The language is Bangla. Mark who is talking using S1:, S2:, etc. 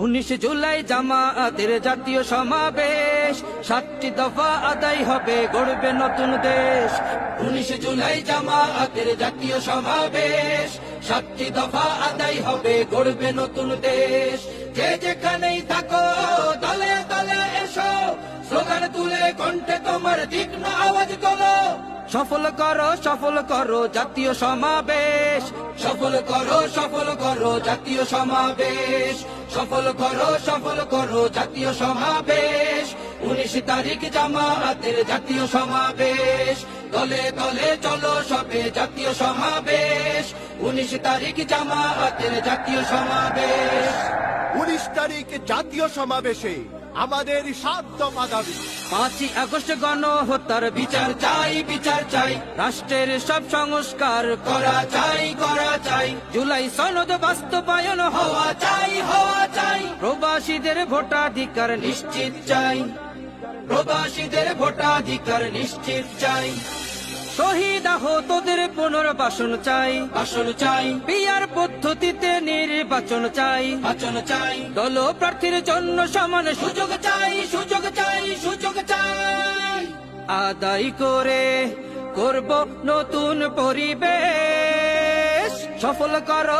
S1: 19 জুলাই জামায়াতের জাতীয় সমাবেশ, 7টি দফা আদায় হবে, গড়বে নতুন দেশ। 19 জুলাই জামায়াতের জাতীয় সমাবেশ, 7টি দফা আদায় হবে, গড়বে নতুন দেশ। যে যেখানেই থাকো দলে দলে এসো, স্লোগান তুলে কণ্ঠে তোমার তীক্ষ্ণ আওয়াজ তোলো। সফল করো জাতীয় সমাবেশ, সফল করো জাতীয় সমাবেশ, সফল করো জাতীয় সমাবেশ। 19 তারিখ জামায়াতের জাতীয় সমাবেশ, দলে দলে চলো সবে জাতীয় সমাবেশ। 19 তারিখ জামায়াতের জাতীয় সমাবেশ।
S2: 19 তারিখ জাতীয় সমাবেশে আমাদের 7 দফা দাবি।
S1: 5ই আগস্ট গণহত্যার বিচার চাই, রাষ্ট্রের সব সংস্কার করা চাই। জুলাই সনদ বাস্তবায়ন হওয়া চাই। প্রবাসীদের ভোটাধিকার নিশ্চিত চাই। শহীদ আহতদের পুনর্বাসন চাই। পিয়ার পদ্ধতিতে নির্বাচন চাই। দল প্রার্থীর জন্য সমান সুযোগ চাই। আদায় করব নতুন পরিবেশ। সফল করো